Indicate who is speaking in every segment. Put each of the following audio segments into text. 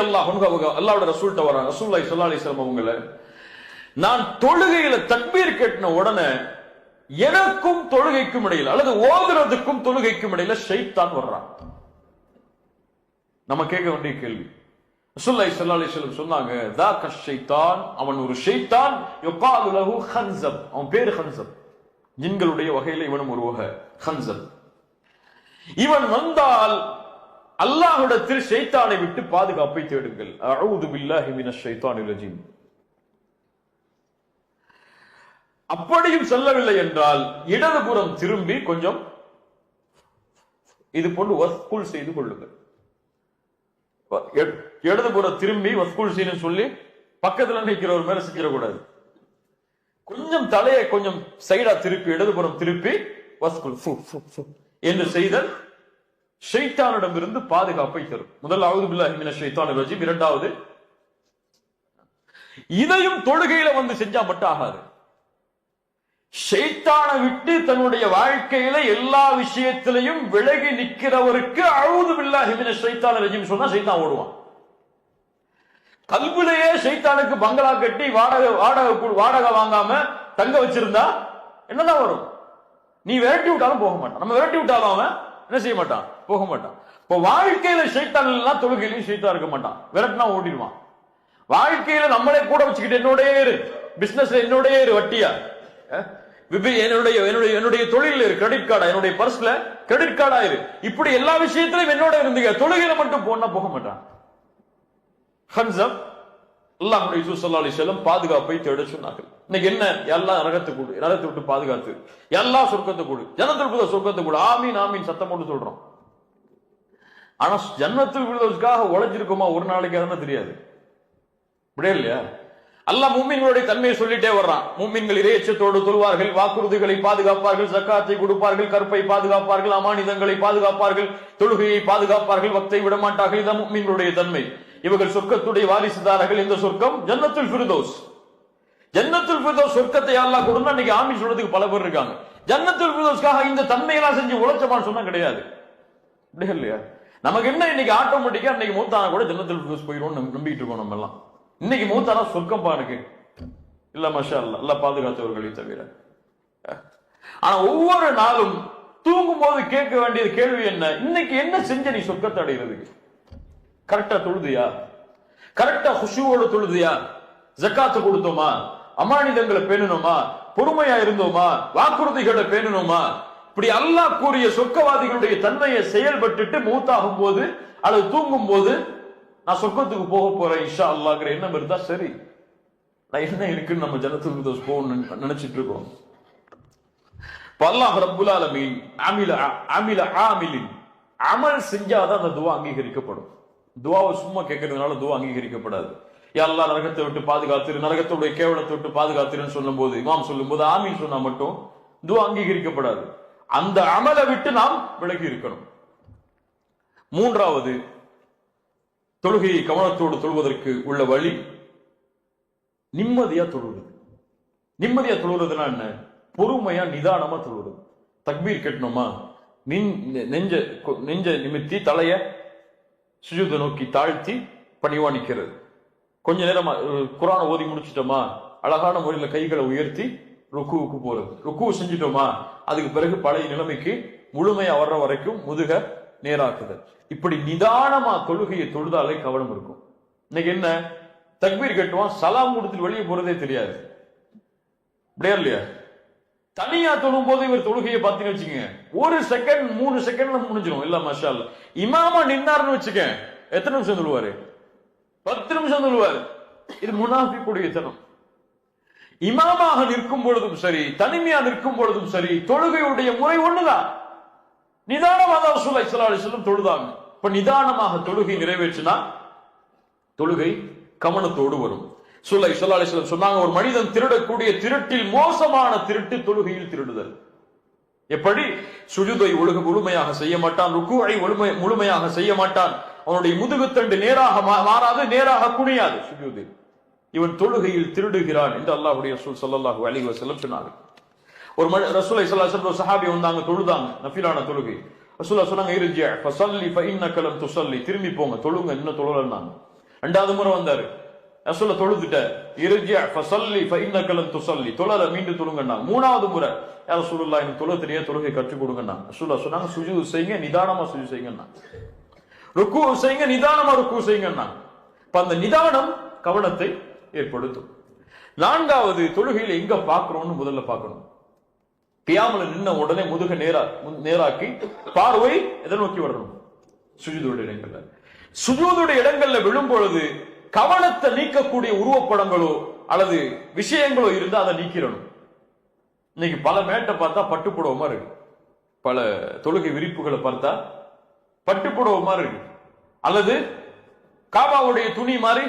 Speaker 1: அல்லாஹ்வோட ரசூல்ட்ட வராங்க. ரசூலுல்லாஹி ஸல்லல்லாஹு அலைஹி வஸல்லம் அவங்கள, நான் தொழுகையில தக்பீர் கட்டின உடனே எனக்கும் தொழுகைக்கும் இடையில அல்லது ஓதுறதுக்கும் தொழுகைக்கும் இடையில ஷைத்தான் வர்றான். நம்ம கேட்க வேண்டிய கேள்வி. ரசூலுல்லாஹி ஸல்லல்லாஹு அலைஹி வஸல்லம் சொன்னாங்க, ذاك الشيطان, அவன் ஒரு ஷைத்தான், يقال له خنزب, அவன் பேரு خنزب, ஜின்களுடைய வகையில இவனும் ஒரு வகை خنزب. இவன் வந்தால் அல்லாஹ்விடத்தில் ஷைத்தானை விட்டு பாதுகாப்பை தேடுங்கள். அஊது பில்லாஹி மினஷ் ஷைத்தானிர் ரஜீம். அப்படியும் சொல்லவில்லை என்றால் இடதுபுறம் திரும்பி கொஞ்சம் இது போன்று வஸ்குல் செய்து கொள்ளுங்கள். இடதுபுறம் திரும்பி வஸ்குல் செய்யணும் சொல்லி பக்கத்துல நிற்கிறவர் மேல செஞ்சிடக்கூடாது. கொஞ்சம் தலையை கொஞ்சம் சைடா திருப்பி இடதுபுறம் திருப்பி வஸ்குல் என்று செய்தல் ஷைத்தானிடம் இருந்து பாதுகாப்பை தரும். முதல் அஊது பில்லாஹி மினஷ் ஷைத்தானிர் ரஜீம். இரண்டாவது, இதையும் தொழுகையில வந்து செஞ்சா மட்டும் ஆகாது. ஷைத்தானை விட்டு தன்னுடைய வாழ்க்கையில எல்லா விஷயத்திலையும் விலகி நிற்கிறவருக்கு அஊது பில்லாஹி மினஷ் ஷைத்தானிர் ரஜீம் சொன்னா ஷைத்தான் ஓடுவான். கல்விலேயே ஷைத்தானுக்கு பங்களா கட்டி வாடகை வாங்காம தங்க வச்சிருந்தா என்னதான் வரும்? நீ விரட்டி விட்டாலும் போக மாட்டான். நம்ம விரட்டி விட்டாலும் அவன் என்ன செய்ய மாட்டான்? போக மாட்டான். இப்போ வாழ்க்கையில ஷைத்தான் எல்லாம் தொழுகையிலையும் ஷைத்தான் இருக்க மாட்டான். விரட்டினா ஓடிடுவான். வாழ்க்கையில நம்மளே கூட வச்சுக்கிட்டு என்னோடய இரு, பிசினஸ்ல என்னோடய இரு, வட்டியா என்னுடைய தொழில் இரு, கிரெடிட் கார்டா, என்னுடைய பர்ஸ்ல கிரெடிட் கார்டா இரு, இப்படி எல்லா விஷயத்திலும் என்னோட இருந்தீங்க, தொழுகையில மட்டும் போனா போக மாட்டான். ஹன்சப் அல்லாஹ்வுடைய ரசூல் ஸல்லல்லாஹு அலைஹி வஸல்லம் பாதுகாப்பை தேட சொன்னார்கள். இன்னைக்கு என்ன? எல்லாம் நரகத்தை விட்டு பாதுகாத்து, எல்லா சொர்க்கத்தை கூடு, ஜன்னத்துல் ஃபிர்தௌஸ் சொர்க்கத்தை கூடு, ஆமீன் ஆமீன் சத்தம் போட்டு சொல்றோம். ஆனா ஜன்னத்துல் ஃபிர்தௌஸ்க்காக உழைச்சிருக்கோமா ஒரு நாளைக்கு அதுன்னு தெரியாது. அப்படியே இல்லையா? அல்லாஹ் முஃமின்களுடைய தன்மையை சொல்லிட்டே வர்றான். முஃமின்கள் இறையச்சத்தோடு தொழுவார்கள், வாக்குறுதிகளை பாதுகாப்பார்கள், ஜக்காத்தை கொடுப்பார்கள், கற்பை பாதுகாப்பார்கள், அமானிதங்களை பாதுகாப்பார்கள், தொழுகையை பாதுகாப்பார்கள், வக்தை விட மாட்டார்கள். இதுதான் முஃமின்களுடைய தன்மை. இவர்கள் சொர்க்கத்துடைய வாரிசுதாரர்கள். இந்த சொர்க்கம் ஜன்னத்துல் ஃபிர்தௌஸ். ஜன்னத்துல் ஃபிர்தௌஸ் சொர்க்கத்தை அல்லாஹ் கொடுத்தா இன்னைக்கு ஆமீன் சொல்றதுக்கு பல பேர் இருக்காங்க. ஜன்னத்துல் ஃபிர்தௌஸ்க்காக இந்த தன்மையெல்லாம் செஞ்சு உழைச்சமான்னு சொன்னா கிடையாது. அப்படியே இல்லையா? நமக்கு என்ன இன்னைக்கு ஆட்டோமேட்டிக்கா இன்னைக்கு மூத்தானா கூட ஜன்னத்துல் ஃபிர்தௌஸ் போயிடும் நம்பிட்டு இருக்கோம். நம்ம எல்லாம் இன்னைக்கு மூத்தானா சொர்க்கம் பாருக்கு இல்ல, மாஷா அல்லாஹ், அல்லாஹ் பாதுகாத்தவர்களை தவிர. ஆனா ஒவ்வொரு நாளும் தூங்கும் போது கேட்க வேண்டியது கேள்வி என்ன? இன்னைக்கு என்ன செஞ்ச நீ சொர்க்கத்தை அடைகிறதுக்கு? கரெக்டா தொழுதியா? கரெக்டா குஷுவோடு தொழுதியா? ஜக்காத்து கொடுத்தோமா? அமானிதங்களை பேணணுமா? பொறுமையா இருந்தோமா? வாக்குறுதிகளை பேணணுமா? இப்படி அல்லாஹ் கூறிய சொர்க்கவாதிகளுடைய தன்மையை செயல்பட்டுட்டு மூத்தாகும் போது அல்லது தூங்கும் போது நான் சொர்க்கத்துக்கு போக போறேன் இன்ஷா அல்லாஹ்ங்கிற எண்ணம் இருந்தா சரி. நான் என்ன இருக்குன்னு நம்ம ஜன்னத்துல் ஃபிர்தௌஸ் போகணும்னு நினைச்சிட்டு இருக்கோம். அல்லாஹ் ரப்புல் ஆலமீன் அமல் செஞ்சாதான் அந்த துவா அங்கீகரிக்கப்படும். துவாவை சும்மா கேட்கறதுனால துவா அங்கீகரிக்கப்படாது. யா அல்லாஹ் நரகத்தை விட்டு பாதுகாத்திரு, நரகத்துடைய கேவலத்தை விட்டு பாதுகாத்திருன்னு சொல்லும் போது, இமாம் சொல்லும் போது ஆமீன் சொன்னா மட்டும் துவா அங்கீகரிக்கப்படாது. அந்த அமலை விட்டு நாம் விலகி இருக்கணும். மூன்றாவது, தொழுகையை கவனத்தோடு தொழுவதற்கு உள்ள வழி நிம்மதியா தொழுவது. நிம்மதியா தொழுவதுனா என்ன? பொறுமையா நிதானமா தொழுவது. தக்பீர் கட்டணுமா, நெஞ்ச நிமித்தி தலைய சுஜூத நோக்கி தாழ்த்தி பணிவா நிக்கிறது. கொஞ்ச நேரம் குர்ஆனை ஓதி முடிச்சிட்டோமா, அழகான முறையில கைகளை உயர்த்தி ருக்குவுக்கு போறது. ருக்கு செஞ்சிட்டோமா, அதுக்கு பிறகு பழைய நிலைமைக்கு முழுமையா வர்ற வரைக்கும் முதுக நேராக்குதல். இப்படி நிதானமா தொழுகையை தொழுதாலே கவனம் இருக்கும். இன்னைக்கு என்ன? தக்பீர் கட்டுவான், சலாம் கொடுத்துட்டு வெளியே போறதே தெரியாது. அப்படியே இல்லையா? தனியா தொழும் போது இவர் தொழுகையை பார்த்தீங்கன்னு வச்சுக்கோங்க, 1 செகண்ட் 3 செகண்ட்ல முடிஞ்சிடும். இல்ல மாஷா அல்லாஹ். இமாமா நின்னாருன்னு வச்சுக்க, எத்தனை நிமிஷம் சொல்லுவாரு? 10 நிமிஷம் சொல்லுவாரு. இது முனாஃபிக்குடைய தனம். இமாமாக நிற்கும் பொழுதும் சரி, தனிமையா நிற்கும் பொழுதும் சரி, தொழுகையுடைய முறை ஒண்ணுதான். நிதானமாக ரசூலுல்லாஹி ஸல்லல்லாஹு அலைஹி வஸல்லம் தொழுதாங்க. இப்ப நிதானமாக தொழுகை நிறைவேற்றினா தொழுகை கவனத்தோடு வரும். ரசூலுல்லாஹி ஸல்லல்லாஹு அலைஹி வஸல்லம் சொன்னாங்க, ஒரு மனிதன் திருடக்கூடிய திருட்டில் மோசமான திருட்டு தொழுகையில் திருடுதல். எப்படி? சுஜூதை முழுமையாக செய்ய மாட்டான், ருக்குவை முழுமையாக செய்ய மாட்டான், அவனுடைய முதுகுத்தண்டு நேராக மாறாது, நேராக குனியாது சுஜூதில். இவன் தொழுகையில் திருடுகிறான் என்று அல்லாஹ்வுடைய ரசூல் ஸல்லல்லாஹு அலைஹி வஸல்லம் சொன்னார்கள். ஒரு ரசூலுல்லாஹி ஸல்லல்லாஹு அலைஹி வஸல்லம் சஹாபி வந்தாங்க, தொழுதாங்க, நஃபிலான தொழுகை. ரசூலுல்லாஹ் சொன்னாங்க, இர்ஜி ஃபஸல்லி ஃபஇன்னக லம் துஸல்லி, திரும்பி போங்க, தொழுங்க, இன்னும் தொழலன்னாங்க. ரெண்டாவது முறை வந்தாரு, ரசூல தொழுதுட்ட, இர்ஜி ஃபஸல்லி ஃபஇன்னக லன் துஸல்லி, தொழல மீண்டும் தொழுங்கண்ணா. மூணாவது முறை, யா ரசூலுல்லாஹ் எனக்கு தொழ தெரியாது, தொழுகை கற்றுக் கொடுங்கண்ணா. ரசூலுல்லாஹ் சொன்னாங்க, சுஜூது செய்யுங்க, நிதானமா சுஜூது செய்யுங்கண்ணா. ருக்கு செய்யுங்க, நிதானமா ருக்கு செய்யுங்கண்ணா. இப்ப அந்த நிதானம் கவனத்தை ஏற்படுத்தும். நான்காவது, தொழுகையில எங்க பார்க்கிறோம்னு முதல்ல பார்க்கணும். கியாமல நின்ன உடனே முதுக நேராக்கி பார்வை எதை நோக்கி வரணும்? சுஜூதுடைய இடங்கள்ல. சுஜூதுடைய இடங்கள்ல விழும் பொழுது கவனத்தை நீக்கக்கூடிய உருவப்படங்களோ அல்லது விஷயங்களோ இருந்தா அதை நீக்கிறணும். இன்னைக்கு பல மேட்டை பார்த்தா பட்டுப்புடவை மாதிரி இருக்கு, பல தொழுகை விரிப்புகளை பார்த்தா பட்டுப்புடவை மாதிரி இருக்கு, அல்லது காபாவுடைய துணி மாதிரி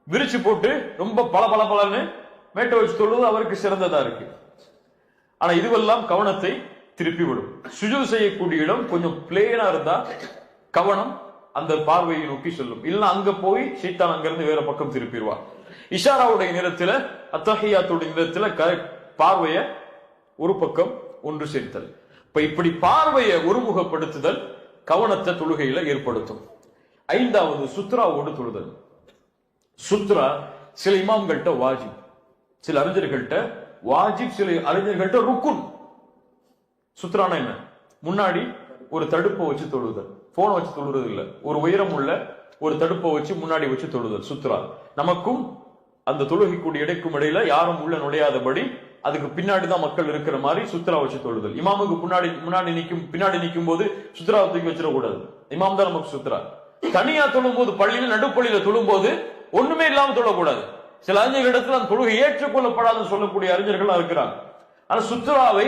Speaker 1: விரிச்சு போட்டு ரொம்ப பல பல பலன்னு மேட்டை வச்சு தொழுவது அவருக்கு சிறந்ததா இருக்கு. ஆனா இதுவெல்லாம் கவனத்தை திருப்பி விடும். சுஜூது செய்யக்கூடிய இடம் கொஞ்சம் பிளேனா இருந்தா கவனம் அந்த பார்வையை நோக்கி செல்லும். இல்ல அங்க போய் ஷைத்தான் அங்கிருந்து வேற பக்கம் திருப்பிடுவார். இஷாராவுடைய நேரத்துல, அத்தஹியாத்துடைய நேரத்துல பார்வைய ஒரு பக்கம் ஒன்று சேர்த்தல். இப்படி பார்வையை ஒருமுகப்படுத்துதல் கவனத்தை தொழுகையில ஏற்படுத்தும். ஐந்தாவது, சுத்ராவோடு தொழுதல். சுத்ரா சில இமாம்கள்ட்ட வாஜிப், சில அறிஞர்கள்ட்ட வாஜிப், சில அறிஞர்கள்ட்ட ருக்குன். சுத்ரானா என்ன? முன்னாடி ஒரு தடுப்பை வச்சு தொழுதல், போன வச்சு தொழுறது இல்ல, ஒரு உயரம் உள்ள ஒரு தடுப்பை வச்சு முன்னாடி வச்சு தொழுதல் சுத்ரா. நமக்கும் அந்த தொழுகைக்கூடிய இடைக்கும் இடையில யாரும் உள்ள நுழையாதபடி அதுக்கு பின்னாடி தான் மக்கள் இருக்கிற மாதிரி சுத்ரா வச்சு தொழுதல். இமாமுக்கு பின்னாடி நிற்கும் போது சுத்ரா தூக்கி வச்சிடக்கூடாது. இமாம் தான் நமக்கு சுத்ரா. தனியா தொழும் போது, பள்ளியில நடுப்பள்ளியில தொழும் போது ஒண்ணுமே இல்லாம தொழக்கூடாது. சில அறிஞர்கள் இடத்துல அந்த தொழுகை ஏற்றுக்கொள்ளப்படாதுன்னு சொல்லக்கூடிய அறிஞர்கள் இருக்கிறாங்க. ஆனா சுத்ராவை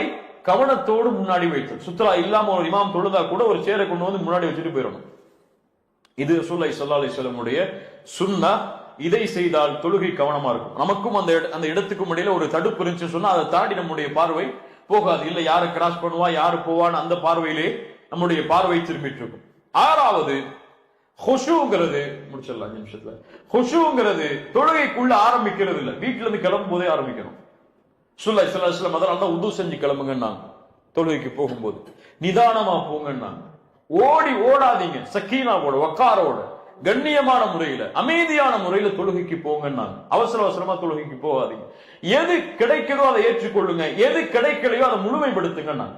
Speaker 1: கவனத்தோடு முன்னாடி வைத்து, சுத்ரா இல்லாம ஒரு இமாம் தொழுதா கூட ஒரு சேரை கொண்டு வந்து முன்னாடி வச்சுட்டு போயிடணும். இது ரசூலுல்லாஹி ஸல்லல்லாஹு அலைஹி வஸல்லம் உடைய சுன்னா. இதை செய்தால் தொழுகை கவனமா இருக்கும். நமக்கும் அந்த இடத்துக்கும் இடையில ஒரு தடுப்பு இருந்துச்சுன்னு சொன்னா அதை தாண்டி நம்முடைய பார்வை போகாது. இல்ல யாரு கிராஸ் பண்ணுவா, யாரு போவான்னு அந்த பார்வையிலே நம்முடைய பார்வை திரும்பிட்டு இருக்கும். ஆறாவது, ஹுஷூங்கிறது, முடிச்சிடலாம் 5 நிமிஷத்துல. ஹுஷூங்கிறது தொழுகைக்குள்ள ஆரம்பிக்கிறது இல்ல, வீட்டுல இருந்து கிளம்பும் போதே ஆரம்பிக்கணும். ஸல்லல்லாஹு அலைஹி வஸல்லம் அதனால தான் உது செஞ்சு கிளம்புங்கன்னாங்க. தொழுகைக்கு போகும்போது நிதானமா போங்கன்னாங்க. ஓடாதீங்க, சக்கீனாவோட வக்காரோட கண்ணியமான முறையில அமைதியான முறையில தொழுகைக்கு போங்கன்னாங்க. அவசரமா தொழுகைக்கு போகாதீங்க. எது கிடைக்கிறதோ அதை ஏற்றுக்கொள்ளுங்க, எது கிடைக்கலையோ அதை முழுமைப்படுத்துங்கன்னாங்க.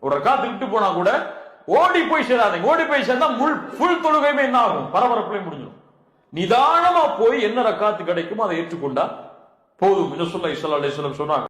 Speaker 1: ஒரு ரக்காத் விட்டு போனா கூட ஓடி போய் சேராதீங்க. ஓடி போய் சேர்ந்தா ஃபுல் தொழுகையுமே என்ன ஆகும்? பரபரப்புல முடிஞ்சிடும். நிதானமா போய் என்ன ரக்காத்து கிடைக்குமோ அதை ஏற்றுக்கொண்டா போதும். ரசூலுல்லாஹி ஸல்லல்லாஹு அலைஹி வஸல்லம் சொன்னாங்க.